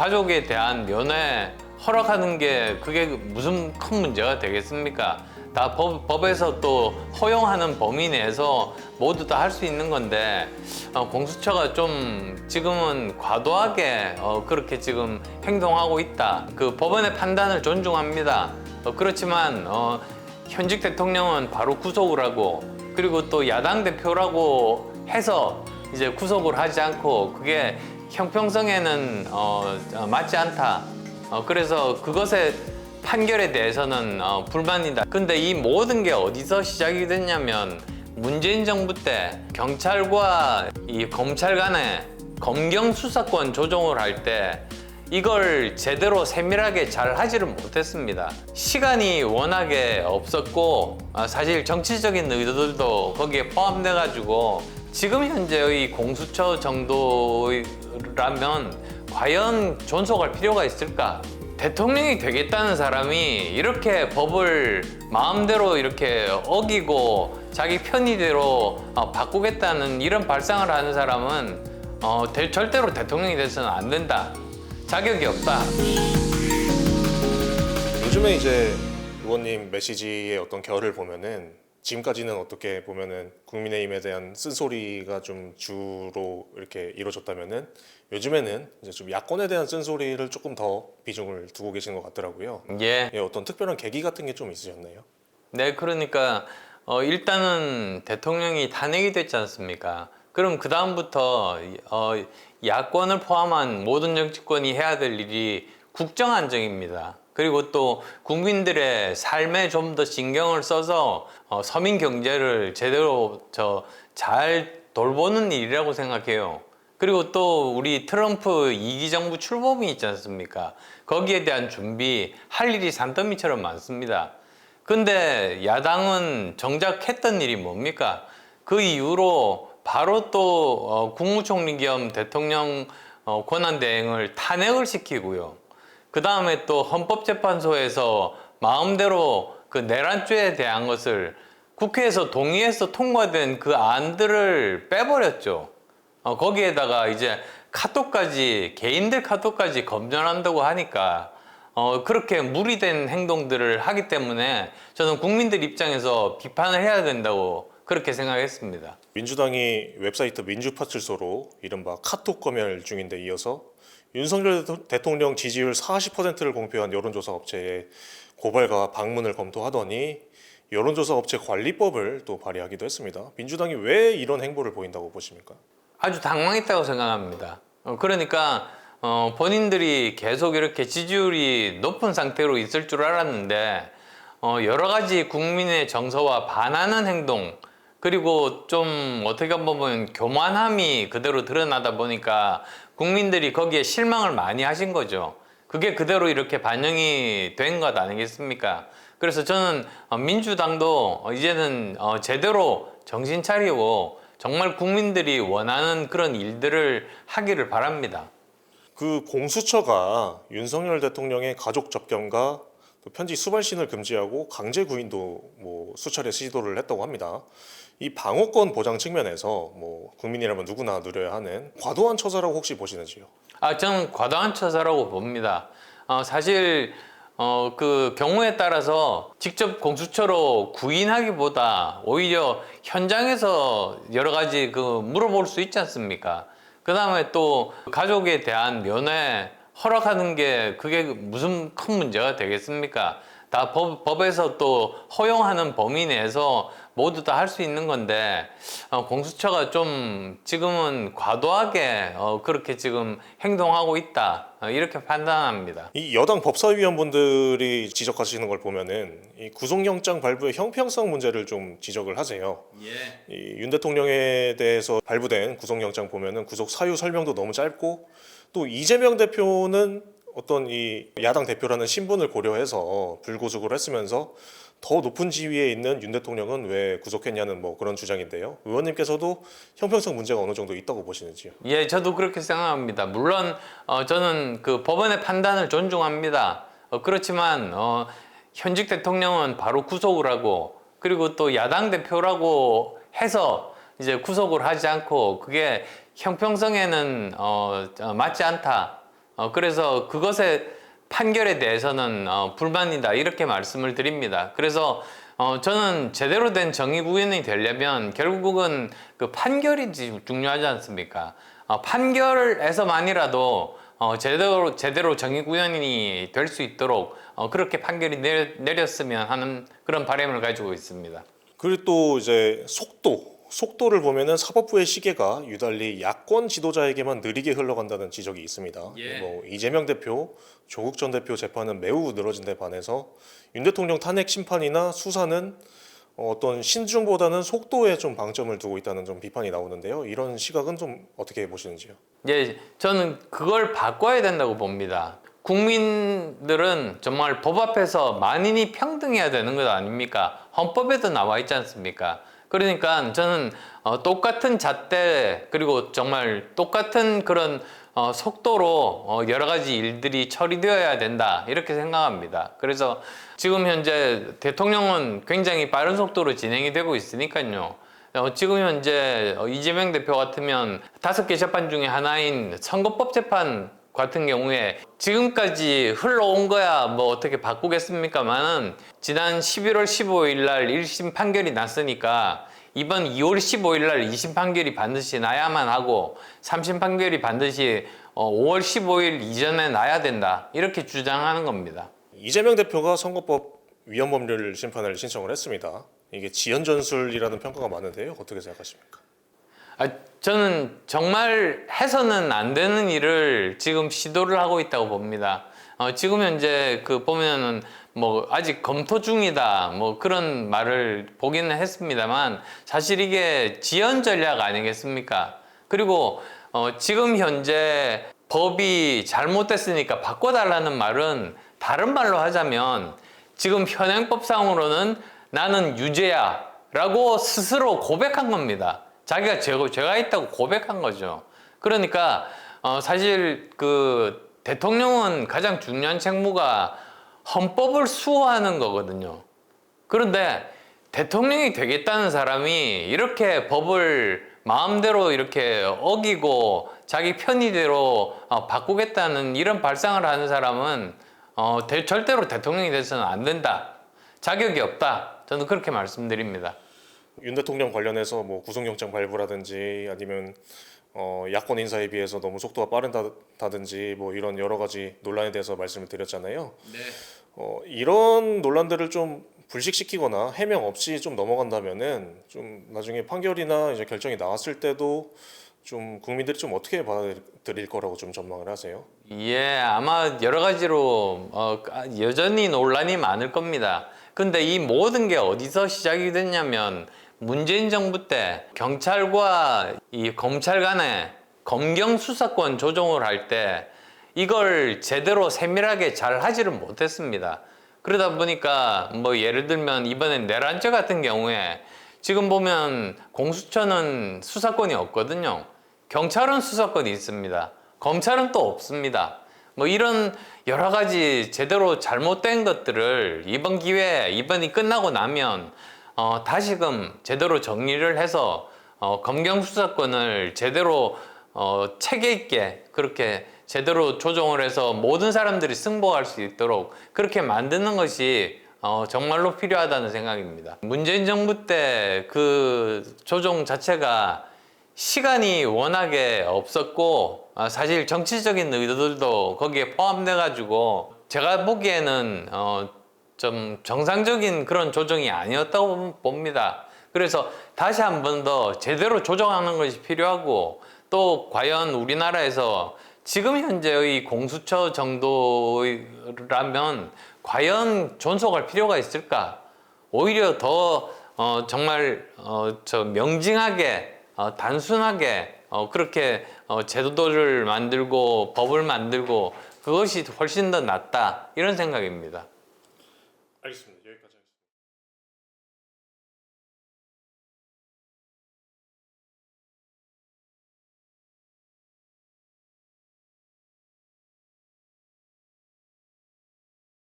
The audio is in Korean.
가족에 대한 면회 허락하는 게 그게 무슨 큰 문제가 되겠습니까? 다 법에서 또 허용하는 범위 내에서 모두 다 할 수 있는 건데 공수처가 좀 지금은 과도하게 그렇게 지금 행동하고 있다. 그 법원의 판단을 존중합니다. 그렇지만 현직 대통령은 바로 구속을 하고 그리고 또 야당 대표라고 해서 이제 구속을 하지 않고 그게 형평성에는 맞지 않다. 그래서 그것의 판결에 대해서는 불만이다. 근데 이 모든 게 어디서 시작이 됐냐면 문재인 정부 때 경찰과 이 검찰 간의 검경 수사권 조정을 할 때 이걸 제대로 세밀하게 잘 하지를 못했습니다. 시간이 워낙에 없었고 사실 정치적인 의도들도 거기에 포함돼 가지고 지금 현재의 공수처 정도라면 과연 존속할 필요가 있을까? 대통령이 되겠다는 사람이 이렇게 법을 마음대로 이렇게 어기고 자기 편의대로 바꾸겠다는 이런 발상을 하는 사람은 절대로 대통령이 돼서는 안 된다. 자격이 없다. 요즘에 이제 의원님 메시지의 어떤 결을 보면은 지금까지는 어떻게 보면은 국민의힘에 대한 쓴소리가 좀 주로 이렇게 이루어졌다면은 요즘에는 이제 좀 야권에 대한 쓴소리를 조금 더 비중을 두고 계시는 것 같더라고요. 예. 어떤 특별한 계기 같은 게 좀 있으셨나요? 네, 그러니까 일단은 대통령이 탄핵이 됐지 않습니까? 그럼 그 다음부터 야권을 포함한 모든 정치권이 해야 될 일이 국정 안정입니다. 그리고 또 국민들의 삶에 좀 더 신경을 써서 서민 경제를 제대로 잘 돌보는 일이라고 생각해요. 그리고 또 우리 트럼프 2기 정부 출범이 있지 않습니까? 거기에 대한 준비, 할 일이 산더미처럼 많습니다. 근데 야당은 정작 했던 일이 뭡니까? 그 이후로 바로 또 국무총리 겸 대통령 권한대행을 탄핵을 시키고요. 그 다음에 또 헌법재판소에서 마음대로 그 내란죄에 대한 것을 국회에서 동의해서 통과된 그 안들을 빼버렸죠. 거기에다가 이제 카톡까지, 개인들 카톡까지 검열한다고 하니까 그렇게 무리된 행동들을 하기 때문에 저는 국민들 입장에서 비판을 해야 된다고 그렇게 생각했습니다. 민주당이 웹사이트 민주파출소로 이른바 카톡 검열 중인데 이어서 윤석열 대통령 지지율 40%를 공표한 여론조사 업체의 고발과 방문을 검토하더니 여론조사 업체 관리법을 또 발의하기도 했습니다. 민주당이 왜 이런 행보를 보인다고 보십니까? 아주 당황했다고 생각합니다. 그러니까 본인들이 계속 이렇게 지지율이 높은 상태로 있을 줄 알았는데 여러 가지 국민의 정서와 반하는 행동 그리고 좀 어떻게 보면 교만함이 그대로 드러나다 보니까 국민들이 거기에 실망을 많이 하신 거죠. 그게 그대로 이렇게 반영이 된 것 아니겠습니까? 그래서 저는 민주당도 이제는 제대로 정신 차리고 정말 국민들이 원하는 그런 일들을 하기를 바랍니다. 그 공수처가 윤석열 대통령의 가족 접견과 또 편지 수발신을 금지하고 강제 구인도 수차례 시도를 했다고 합니다. 이 방어권 보장 측면에서 국민이라면 누구나 누려야 하는 과도한 처사라고 혹시 보시는지요? 저는 과도한 처사라고 봅니다. 사실 그 경우에 따라서 직접 공수처로 구인하기보다 오히려 현장에서 여러 가지 물어볼 수 있지 않습니까? 그 다음에 또 가족에 대한 면회 허락하는 게 그게 무슨 큰 문제가 되겠습니까? 다 법에서 또 허용하는 범위 내에서 모두 다 할 수 있는 건데 공수처가 좀 지금은 과도하게 그렇게 지금 행동하고 있다 이렇게 판단합니다. 이 여당 법사위원분들이 지적하시는 걸 보면은 이 구속영장 발부의 형평성 문제를 좀 지적을 하세요. 예. 이 윤 대통령에 대해서 발부된 구속영장 보면은 구속 사유 설명도 너무 짧고 또 이재명 대표는 어떤 이 야당 대표라는 신분을 고려해서 불구속을 했으면서 더 높은 지위에 있는 윤 대통령은 왜 구속했냐는 그런 주장인데요. 의원님께서도 형평성 문제가 어느 정도 있다고 보시는지요? 예, 저도 그렇게 생각합니다. 물론 저는 그 법원의 판단을 존중합니다. 그렇지만 현직 대통령은 바로 구속을 하고 그리고 또 야당 대표라고 해서 이제 구속을 하지 않고 그게 형평성에는 맞지 않다. 그래서 그것의 판결에 대해서는 불만이다 이렇게 말씀을 드립니다. 그래서 저는 제대로 된 정의 구현이 되려면 결국은 그 판결이 중요하지 않습니까? 판결에서만이라도 제대로 정의 구현이 될 수 있도록 그렇게 판결이 내렸으면 하는 그런 바람을 가지고 있습니다. 그리고 또 이제 속도를 보면은 사법부의 시계가 유달리 야권 지도자에게만 느리게 흘러간다는 지적이 있습니다. 예. 뭐 이재명 대표, 조국 전 대표 재판은 매우 늘어진 데 반해서 윤 대통령 탄핵 심판이나 수사는 어떤 신중보다는 속도에 좀 방점을 두고 있다는 좀 비판이 나오는데요. 이런 시각은 좀 어떻게 보시는지요? 예, 저는 그걸 바꿔야 된다고 봅니다. 국민들은 정말 법 앞에서 만인이 평등해야 되는 것 아닙니까? 헌법에도 나와 있지 않습니까? 그러니까 저는 똑같은 잣대 그리고 정말 똑같은 그런 속도로 여러 가지 일들이 처리되어야 된다 이렇게 생각합니다. 그래서 지금 현재 대통령은 굉장히 빠른 속도로 진행이 되고 있으니까요. 지금 현재 이재명 대표 같으면 5개 재판 중에 하나인 선거법 재판 같은 경우에 지금까지 흘러온 거야 뭐 어떻게 바꾸겠습니까만은 지난 11월 15일 날 1심 판결이 났으니까 이번 2월 15일 날 2심 판결이 반드시 나야만 하고 3심 판결이 반드시 5월 15일 이전에 나야 된다 이렇게 주장하는 겁니다. 이재명 대표가 선거법 위헌 법률 심판을 신청을 했습니다. 이게 지연 전술이라는 평가가 많은데요. 어떻게 생각하십니까? 저는 정말 해서는 안 되는 일을 지금 시도를 하고 있다고 봅니다. 지금 현재 그 보면은 뭐 아직 검토 중이다 뭐 그런 말을 보기는 했습니다만 사실 이게 지연 전략 아니겠습니까? 그리고 지금 현재 법이 잘못됐으니까 바꿔달라는 말은 다른 말로 하자면 지금 현행법상으로는 나는 유죄야 라고 스스로 고백한 겁니다. 자기가 죄가 있다고 고백한 거죠. 그러니까 사실 그 대통령은 가장 중요한 책무가 헌법을 수호하는 거거든요. 그런데 대통령이 되겠다는 사람이 이렇게 법을 마음대로 이렇게 어기고 자기 편의대로 바꾸겠다는 이런 발상을 하는 사람은 절대로 대통령이 돼서는 안 된다. 자격이 없다. 저는 그렇게 말씀드립니다. 윤 대통령 관련해서 뭐 구속영장 발부라든지 아니면 야권 인사에 비해서 너무 속도가 빠르다든지 뭐 이런 여러 가지 논란에 대해서 말씀을 드렸잖아요. 네. 이런 논란들을 좀 불식시키거나 해명 없이 좀 넘어간다면은 좀 나중에 판결이나 이제 결정이 나왔을 때도 좀 국민들이 좀 어떻게 받아들일 거라고 좀 전망을 하세요? 예, 아마 여러 가지로 여전히 논란이 많을 겁니다. 근데 이 모든 게 어디서 시작이 됐냐면 문재인 정부 때 경찰과 이 검찰 간에 검경 수사권 조정을 할 때 이걸 제대로 세밀하게 잘 하지를 못했습니다. 그러다 보니까 뭐 예를 들면 이번에 내란죄 같은 경우에 지금 보면 공수처는 수사권이 없거든요. 경찰은 수사권이 있습니다. 검찰은 또 없습니다. 뭐 이런 여러 가지 제대로 잘못된 것들을 이번 기회에 이번이 끝나고 나면 다시금 제대로 정리를 해서 검경 수사권을 제대로 체계 있게 그렇게 제대로 조정을 해서 모든 사람들이 승복할 수 있도록 그렇게 만드는 것이 정말로 필요하다는 생각입니다. 문재인 정부 때 그 조정 자체가 시간이 워낙에 없었고 사실 정치적인 의도들도 거기에 포함돼 가지고 제가 보기에는 좀 정상적인 그런 조정이 아니었다고 봅니다. 그래서 다시 한 번 더 제대로 조정하는 것이 필요하고 또 과연 우리나라에서 지금 현재의 공수처 정도라면 과연 존속할 필요가 있을까? 오히려 더 정말 명징하게 단순하게 그렇게 제도를 만들고 법을 만들고 그것이 훨씬 더 낫다 이런 생각입니다. 알겠습니다.